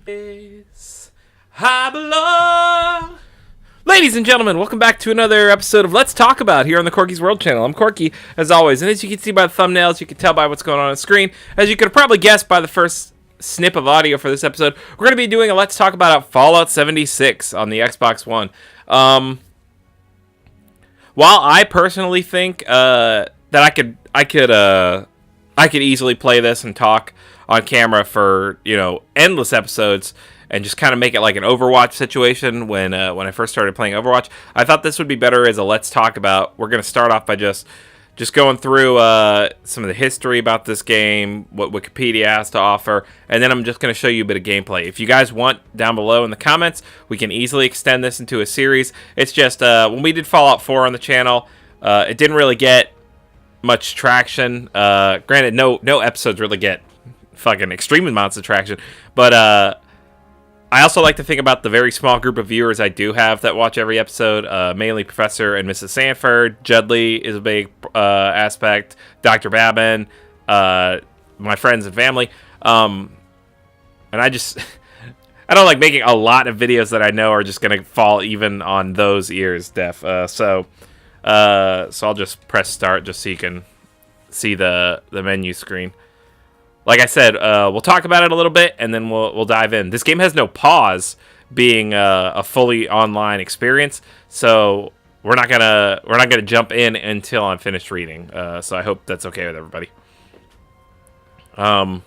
Yes, I belong. Ladies and gentlemen, welcome back to another episode of Let's Talk About here on the Corky's World channel. I'm Corky, as always, and as you can see by the thumbnails, you can tell by what's going on the screen. As you could have probably guessed by the first snip of audio for this episode, we're going to be doing a Let's Talk About Fallout 76 on the Xbox One. While I personally think that I could easily play this and talk on camera for, endless episodes and just kind of make it like an Overwatch situation when I first started playing Overwatch, I thought this would be better as a Let's Talk About. We're going to start off by just going through some of the history about this game, what Wikipedia has to offer, and then I'm just going to show you a bit of gameplay. If you guys want, down below in the comments, we can easily extend this into a series. It's just, when we did Fallout 4 on the channel, it didn't really get much traction. Granted, no episodes really get fucking extreme amounts of traction, but I also like to think about the very small group of viewers I do have that watch every episode, mainly Professor and Mrs. Sanford. Judley is a big aspect. Dr. Babin, my friends and family. And I don't like making a lot of videos that I know are just going to fall even on those ears, Def. So I'll just press start just so you can see the menu screen. Like I said, we'll talk about it a little bit, and then we'll dive in. This game has no pause, being a fully online experience, so we're not gonna jump in until I'm finished reading. So I hope that's okay with everybody. Fallout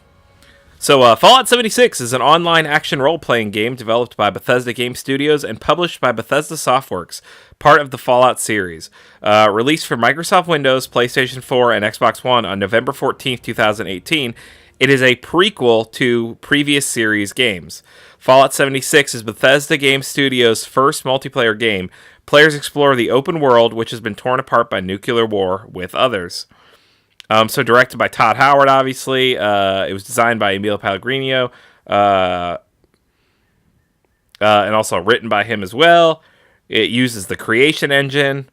76 is an online action role-playing game developed by Bethesda Game Studios and published by Bethesda Softworks, part of the Fallout series. Released for Microsoft Windows, PlayStation 4, and Xbox One on November 14th, 2018, it is a prequel to previous series games. Fallout 76 is Bethesda Game Studios' first multiplayer game. Players explore the open world, which has been torn apart by nuclear war with others. So directed by Todd Howard, obviously. It was designed by Emilio Pellegrino. And also written by him as well. It uses the Creation Engine.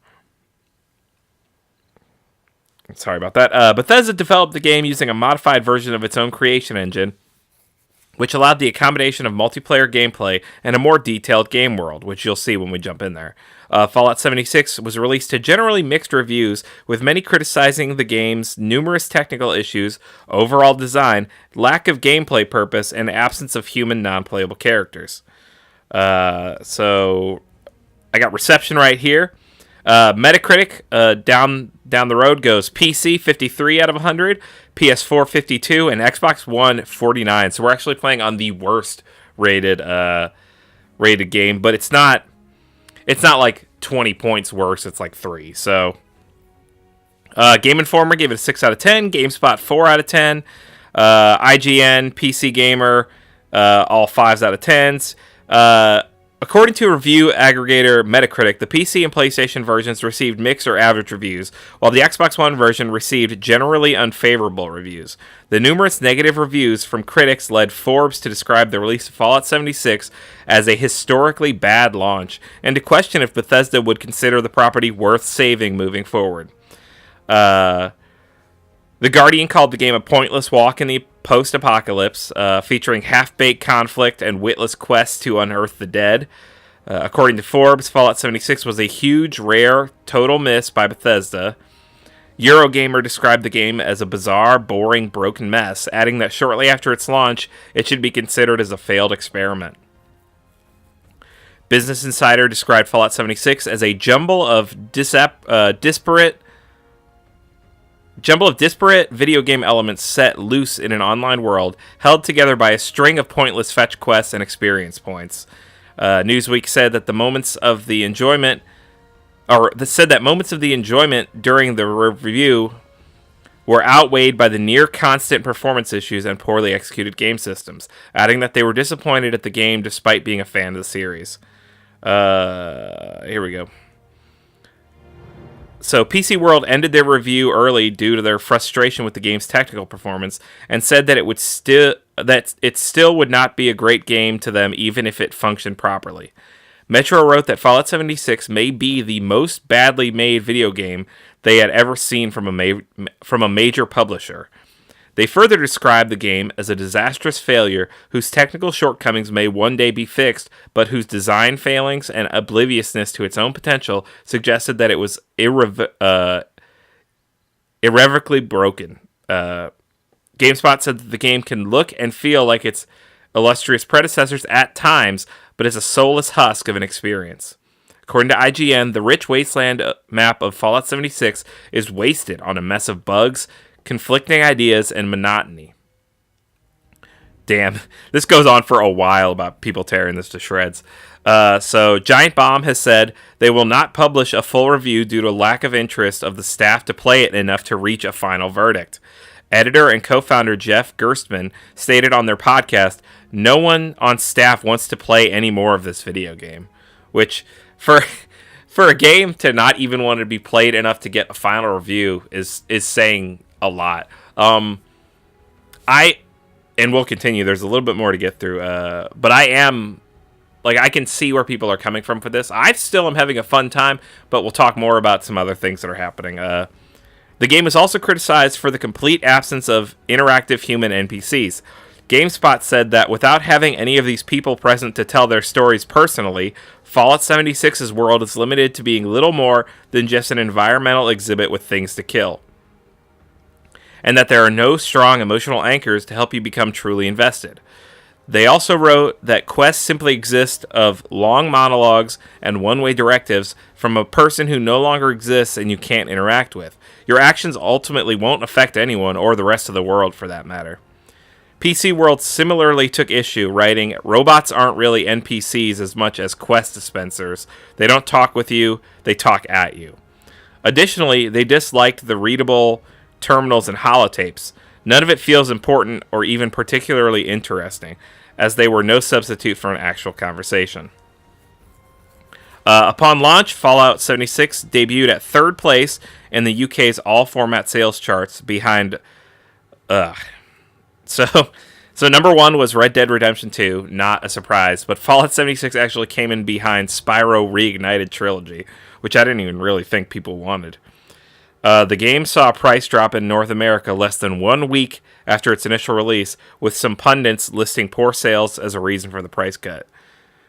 Sorry about that. Bethesda developed the game using a modified version of its own Creation Engine, which allowed the accommodation of multiplayer gameplay and a more detailed game world, which you'll see when we jump in there. Fallout 76 was released to generally mixed reviews, with many criticizing the game's numerous technical issues, overall design, lack of gameplay purpose, and absence of human non-playable characters. So I got reception right here. Metacritic down the road goes PC 53 out of 100, PS4 52, and Xbox One 49. So we're actually playing on the worst rated game, but it's not like 20 points worse. It's like 3. So Game Informer gave it a 6 out of 10, GameSpot 4 out of 10, IGN, PC Gamer all 5s out of 10s. According to review aggregator Metacritic, the PC and PlayStation versions received mixed or average reviews, while the Xbox One version received generally unfavorable reviews. The numerous negative reviews from critics led Forbes to describe the release of Fallout 76 as a historically bad launch, and to question if Bethesda would consider the property worth saving moving forward. The Guardian called the game a pointless walk in the post-apocalypse, featuring half-baked conflict and witless quests to unearth the dead. According to Forbes, Fallout 76 was a huge, rare, total miss by Bethesda. Eurogamer described the game as a bizarre, boring, broken mess, adding that shortly after its launch, it should be considered as a failed experiment. Business Insider described Fallout 76 as a jumble of disparate video game elements set loose in an online world, held together by a string of pointless fetch quests and experience points. Newsweek said that moments of the enjoyment during the review were outweighed by the near constant performance issues and poorly executed game systems, adding that they were disappointed at the game despite being a fan of the series. Here we go. So PC World ended their review early due to their frustration with the game's technical performance, and said that it still would not be a great game to them even if it functioned properly. Metro wrote that Fallout 76 may be the most badly made video game they had ever seen from a major publisher. They further described the game as a disastrous failure whose technical shortcomings may one day be fixed, but whose design failings and obliviousness to its own potential suggested that it was irrevocably broken. GameSpot said that the game can look and feel like its illustrious predecessors at times, but is a soulless husk of an experience. According to IGN, the rich wasteland map of Fallout 76 is wasted on a mess of bugs, conflicting ideas, and monotony. Damn, this goes on for a while about people tearing this to shreds. So Giant Bomb has said they will not publish a full review due to lack of interest of the staff to play it enough to reach a final verdict. Editor and co-founder Jeff Gerstmann stated on their podcast, "No one on staff wants to play any more of this video game," which for a game to not even want to be played enough to get a final review is saying a lot. And we'll continue. There's a little bit more to get through, but I can see where people are coming from for this. I still am having a fun time, but we'll talk more about some other things that are happening. The game is also criticized for the complete absence of interactive human NPCs. GameSpot said that without having any of these people present to tell their stories personally, Fallout 76's world is limited to being little more than just an environmental exhibit with things to kill, and that there are no strong emotional anchors to help you become truly invested. They also wrote that quests simply exist of long monologues and one-way directives from a person who no longer exists and you can't interact with. Your actions ultimately won't affect anyone or the rest of the world for that matter. PC World similarly took issue, writing, "Robots aren't really NPCs as much as quest dispensers. They don't talk with you, they talk at you." Additionally, they disliked the readable terminals and holotapes. None of it feels important or even particularly interesting, as they were no substitute for an actual conversation. Upon launch, Fallout 76 debuted at third place in the UK's all-format sales charts behind... So number one was Red Dead Redemption 2, not a surprise, but Fallout 76 actually came in behind Spyro Reignited Trilogy, which I didn't even really think people wanted. The game saw a price drop in North America less than 1 week after its initial release, with some pundits listing poor sales as a reason for the price cut.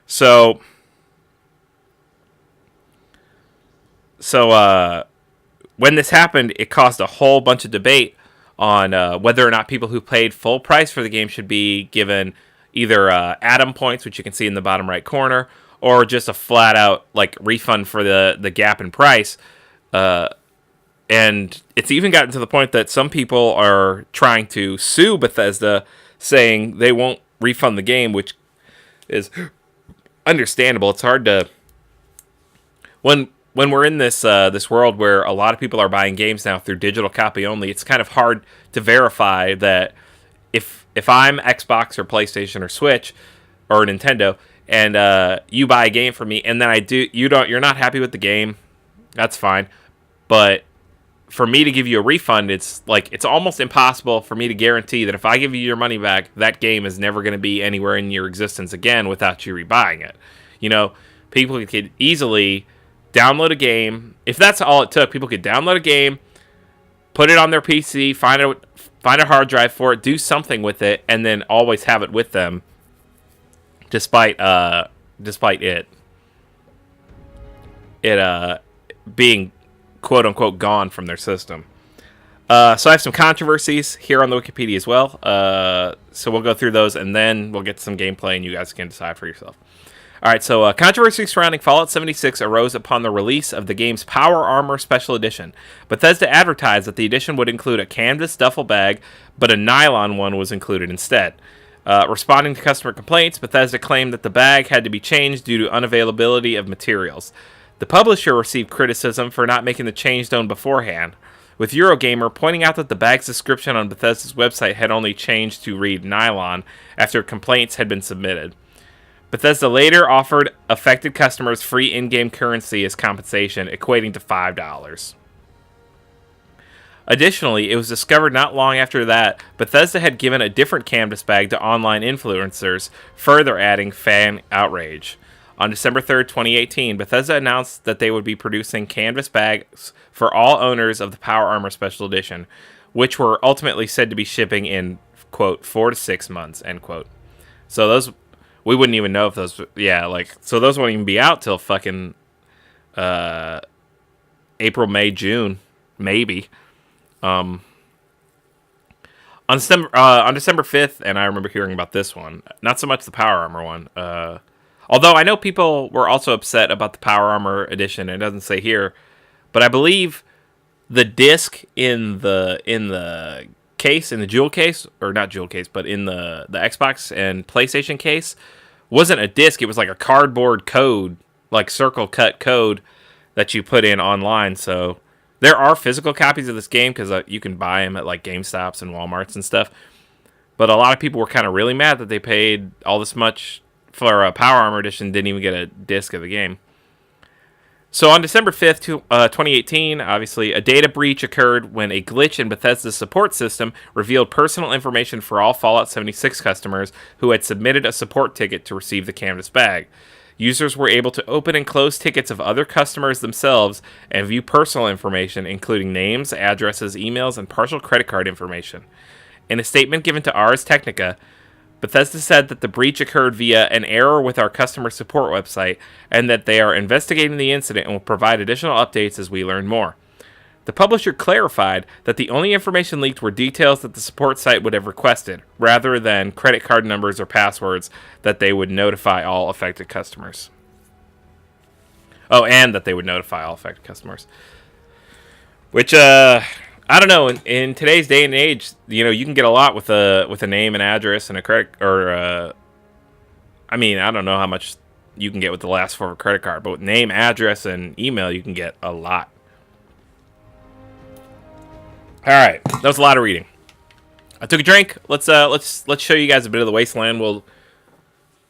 So when this happened, it caused a whole bunch of debate on whether or not people who paid full price for the game should be given either Atom points, which you can see in the bottom right corner, or just a flat-out refund for the gap in price. And it's even gotten to the point that some people are trying to sue Bethesda, saying they won't refund the game, which is understandable. It's hard to... When we're in this world where a lot of people are buying games now through digital copy only, it's kind of hard to verify that if I'm Xbox or PlayStation or Switch or Nintendo and you buy a game from me and then you're not happy with the game, that's fine. But for me to give you a refund, it's almost impossible for me to guarantee that if I give you your money back, that game is never going to be anywhere in your existence again without you rebuying it. You know, people could easily download a game. If that's all it took, people could download a game, put it on their PC, find a hard drive for it, do something with it, and then always have it with them, despite it being quote unquote gone from their system. So I have some controversies here on the Wikipedia as well. So we'll go through those and then we'll get to some gameplay and you guys can decide for yourself. Alright, so controversy surrounding Fallout 76 arose upon the release of the game's Power Armor Special Edition. Bethesda advertised that the edition would include a canvas duffel bag, but a nylon one was included instead. Responding to customer complaints, Bethesda claimed that the bag had to be changed due to unavailability of materials. The publisher received criticism for not making the change known beforehand, with Eurogamer pointing out that the bag's description on Bethesda's website had only changed to read nylon after complaints had been submitted. Bethesda later offered affected customers free in-game currency as compensation, equating to $5. Additionally, it was discovered not long after that Bethesda had given a different canvas bag to online influencers, further adding fan outrage. On December 3rd, 2018, Bethesda announced that they would be producing canvas bags for all owners of the Power Armor Special Edition, which were ultimately said to be shipping in, quote, 4 to 6 months, end quote. So those, we wouldn't even know if those, so those won't even be out till fucking April, May, June, maybe. On December 5th, and I remember hearing about this one, not so much the Power Armor one, although I know people were also upset about the Power Armor edition. It doesn't say here, but I believe the disc in the case, in the jewel case, or not jewel case, but in the Xbox and PlayStation case, wasn't a disc. It was like a cardboard code, like circle cut code that you put in online. So there are physical copies of this game because you can buy them at like GameStops and Walmarts and stuff. But a lot of people were kind of really mad that they paid all this much for a Power Armor edition, didn't even get a disc of the game. So on December 5th, 2018, obviously, a data breach occurred when a glitch in Bethesda's support system revealed personal information for all Fallout 76 customers who had submitted a support ticket to receive the canvas bag. Users were able to open and close tickets of other customers themselves and view personal information, including names, addresses, emails, and partial credit card information. In a statement given to Ars Technica, Bethesda said that the breach occurred via an error with our customer support website and that they are investigating the incident and will provide additional updates as we learn more. The publisher clarified that the only information leaked were details that the support site would have requested, rather than credit card numbers or passwords that they would notify all affected customers. Oh, and that they would notify all affected customers. Which, I don't know. In today's day and age, you can get a lot with a name and address and a credit, or I don't know how much you can get with the last four of a credit card, but with name, address, and email, you can get a lot. All right, that was a lot of reading. I took a drink. Let's show you guys a bit of the wasteland.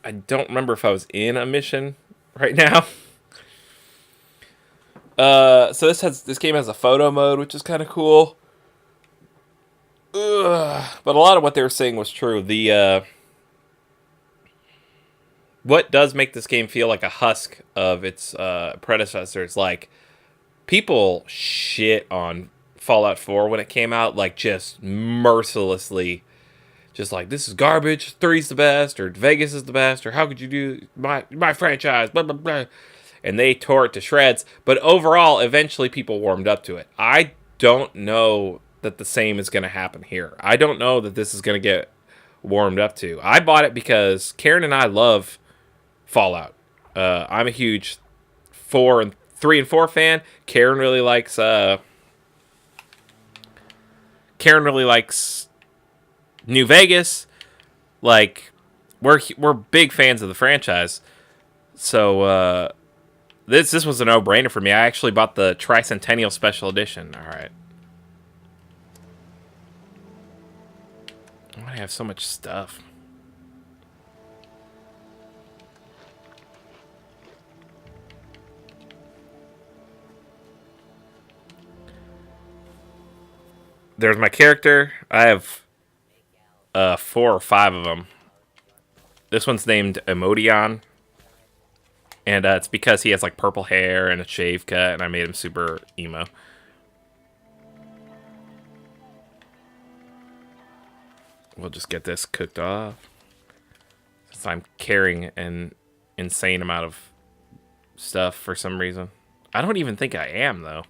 I don't remember if I was in a mission right now. So this game has a photo mode, which is kind of cool. But a lot of what they were saying was true. What does make this game feel like a husk of its predecessors? Like, people shit on Fallout 4 when it came out, like, just mercilessly, just like, this is garbage, 3's the best, or Vegas is the best, or how could you do my franchise, blah, blah, blah. And they tore it to shreds. But overall, eventually people warmed up to it. I don't know that the same is going to happen here. I don't know that this is going to get warmed up to. I bought it because Karen and I love Fallout. I'm a huge 3 and 4 fan. Karen really likes New Vegas. Like, we're big fans of the franchise. So this was a no-brainer for me. I actually bought the Tricentennial Special Edition. All right. Why do I have so much stuff? There's my character. I have 4 or 5 of them. This one's named Emodion. And it's because he has like purple hair and a shave cut, and I made him super emo. We'll just get this cooked off. Since I'm carrying an insane amount of stuff for some reason. I don't even think I am, though.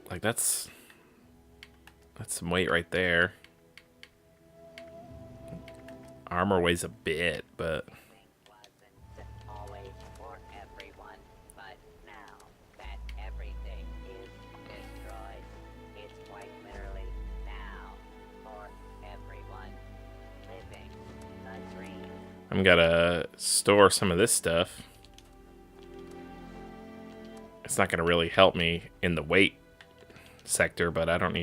Like, that's some weight right there. Armor weighs a bit, but I'm gonna store some of this stuff. It's not gonna really help me in the weight sector, but I don't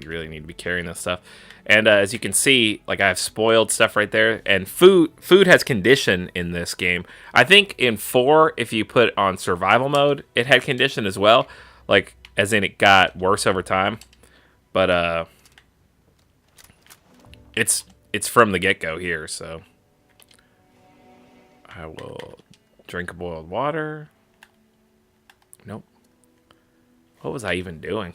really need to be carrying this stuff. And as you can see, like, I have spoiled stuff right there, and food has condition in this game. I think in 4, if you put on survival mode, it had condition as well, like, as in it got worse over time. But it's from the get-go here, so I will drink boiled water. Nope. What was I even doing?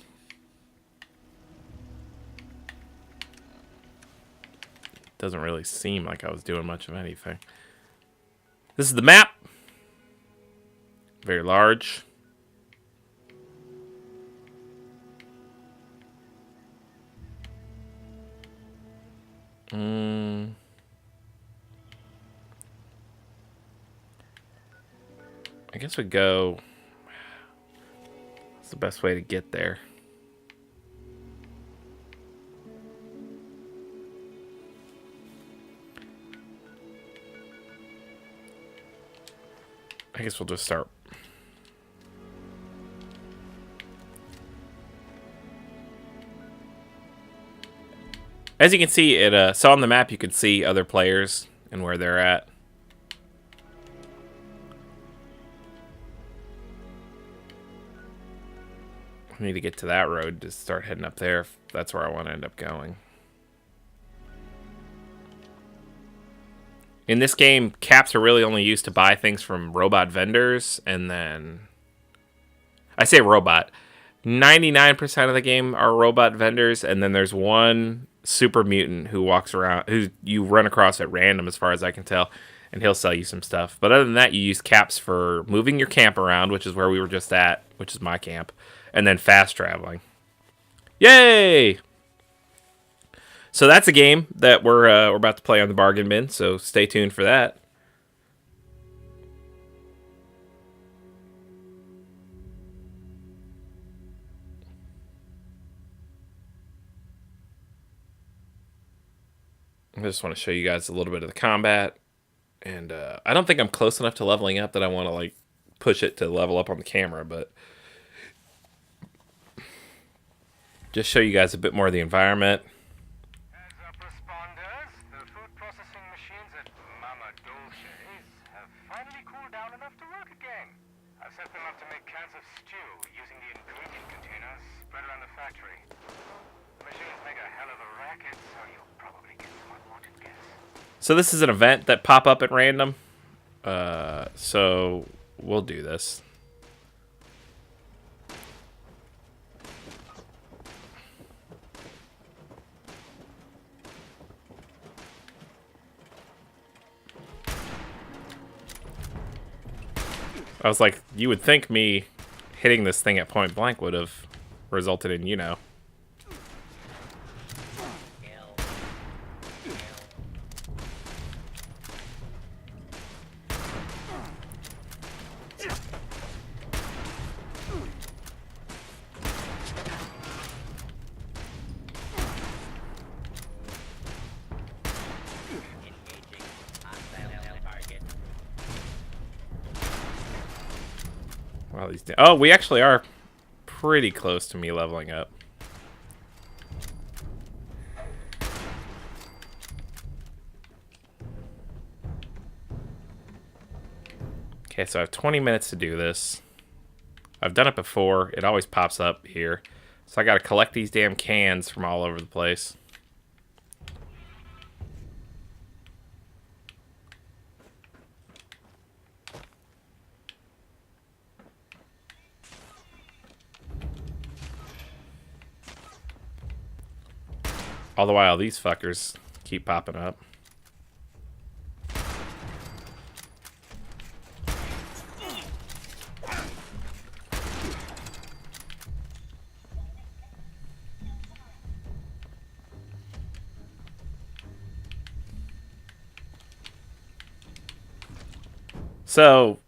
Doesn't really seem like I was doing much of anything. This is the map. Very large. I guess we go. What's the best way to get there? I guess we'll just start. As you can see, so on the map you can see other players and where they're at. I need to get to that road to start heading up there if that's where I want to end up going. In this game, caps are really only used to buy things from robot vendors, and then... I say robot. 99% of the game are robot vendors, and then there's one super mutant who walks around, who you run across at random as far as I can tell, and he'll sell you some stuff. But other than that, you use caps for moving your camp around, which is where we were just at, which is my camp, and then fast traveling. Yay! So that's a game that we're about to play on the bargain bin, so stay tuned for that. I just want to show you guys a little bit of the combat. And I don't think I'm close enough to leveling up that I want to like push it to level up on the camera, but just show you guys a bit more of the environment. Heads up, responders. The food processing machines at Mama Dolce's have finally cooled down enough to work again. I've set them up to make cans of stew using the ingredient containers spread around the factory. The machines make a hell of a racket, so you'll probably get some unwanted guests. So this is an event that pop up at random. So we'll do this. I was like, you would think me hitting this thing at point blank would have resulted in, you know. Wow, these oh, we actually are pretty close to me leveling up. Okay, so I have 20 minutes to do this. I've done it before. It always pops up here. So I gotta collect these damn cans from all over the place. All the while, these fuckers keep popping up. So,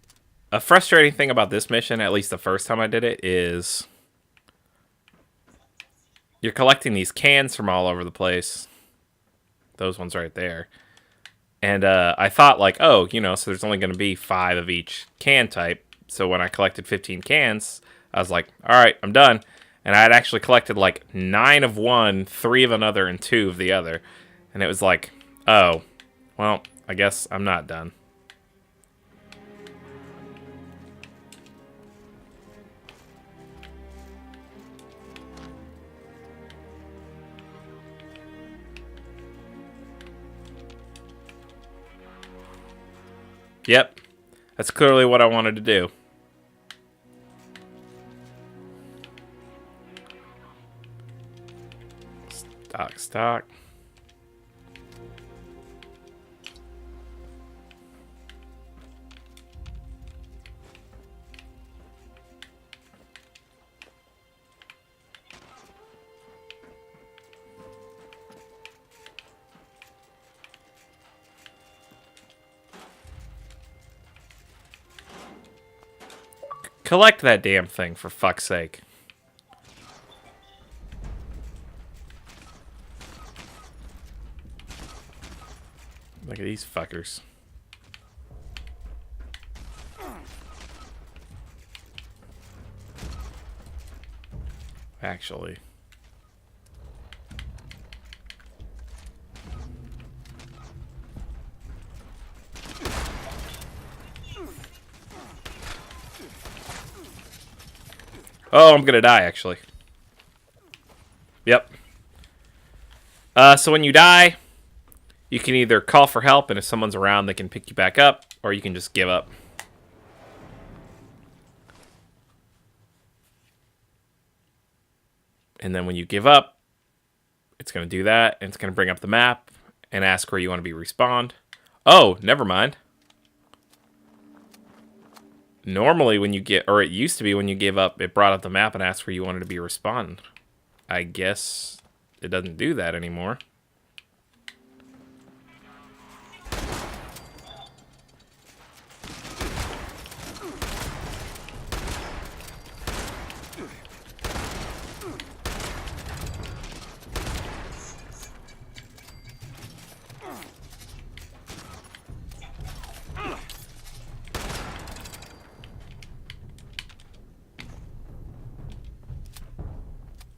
a frustrating thing about this mission, at least the first time I did it, is you're collecting these cans from all over the place. Those ones right there. And I thought, like, oh, you know, so there's only going to be 5 of each can type. So when I collected 15 cans, I was like, all right, I'm done. And I had actually collected, like, 9 of one, 3 of another, and 2 of the other. And it was like, oh, well, I guess I'm not done. Yep. That's clearly what I wanted to do. Stock. Collect that damn thing, for fuck's sake. Look at these fuckers. Actually. Oh, I'm gonna die, actually. Yep. So when you die, you can either call for help, and if someone's around, they can pick you back up, or you can just give up. And then when you give up, it's going to do that, and it's going to bring up the map and ask where you want to be respawned. Oh, never mind. Normally when you get, or it used to be when you gave up, it brought up the map and asked where you wanted to be respawned. I guess it doesn't do that anymore.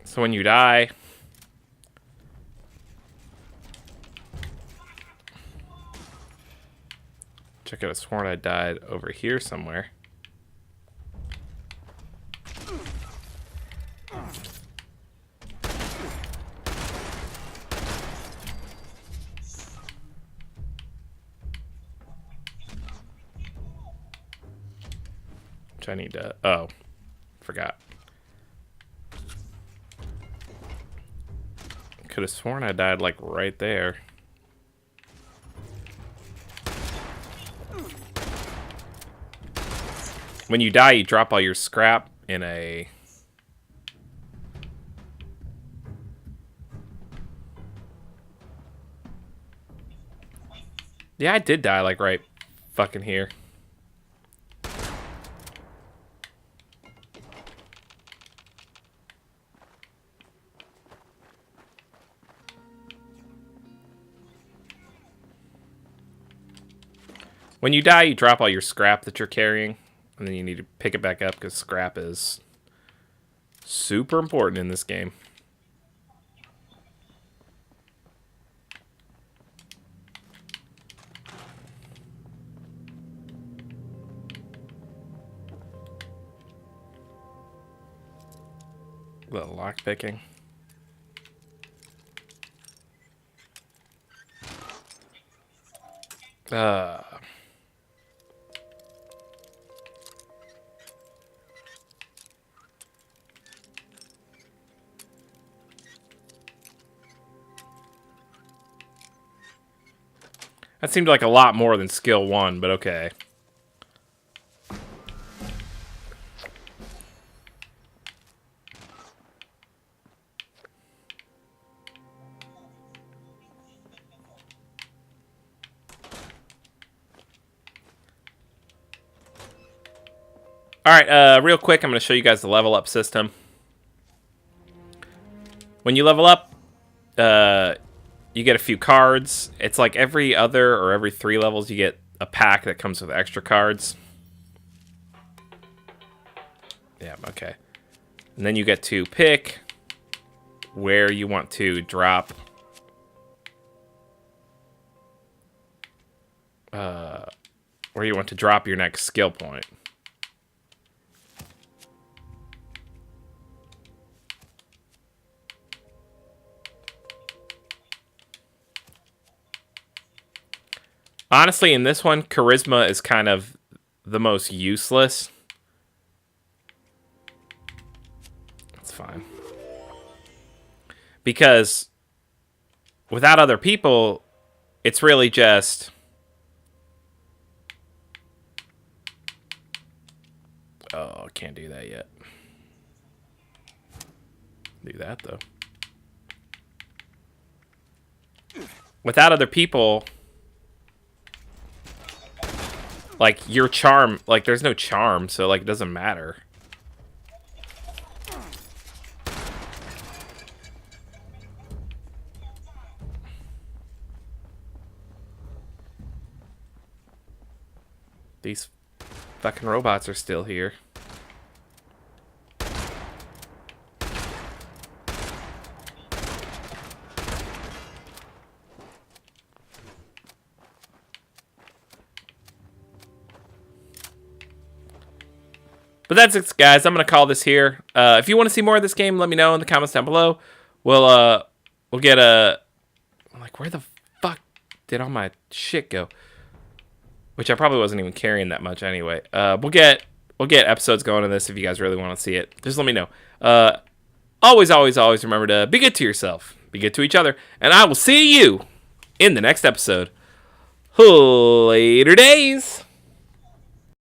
So when you die, I could have sworn I died over here somewhere. Which I need to... Oh, forgot. Could have sworn I died, like, right there. When you die, you drop all your scrap in a... Yeah, I did die, like, right fucking here. When you die, you drop all your scrap that you're carrying, and then you need to pick it back up because scrap is super important in this game. Little lock picking. That seemed like a lot more than skill 1, but okay. Alright, real quick, I'm going to show you guys the level up system. When you level up, you get a few cards. It's like every other or every 3 levels you get a pack that comes with extra cards. Yeah, okay. And then you get to pick where you want to drop your next skill point. Honestly, in this one, charisma is kind of the most useless. It's fine. Because without other people, it's really just... Oh, I can't do that yet. Do that, though. Without other people... Like, your charm... Like, there's no charm, so, like, it doesn't matter. These fucking robots are still here. But that's it, guys. I'm gonna call this here. If you want to see more of this game, let me know in the comments down below. We'll get a... Like, where the fuck did all my shit go? Which I probably wasn't even carrying that much anyway. We'll get episodes going on this if you guys really want to see it. Just let me know. Always remember to be good to yourself. Be good to each other. And I will see you in the next episode. Later days.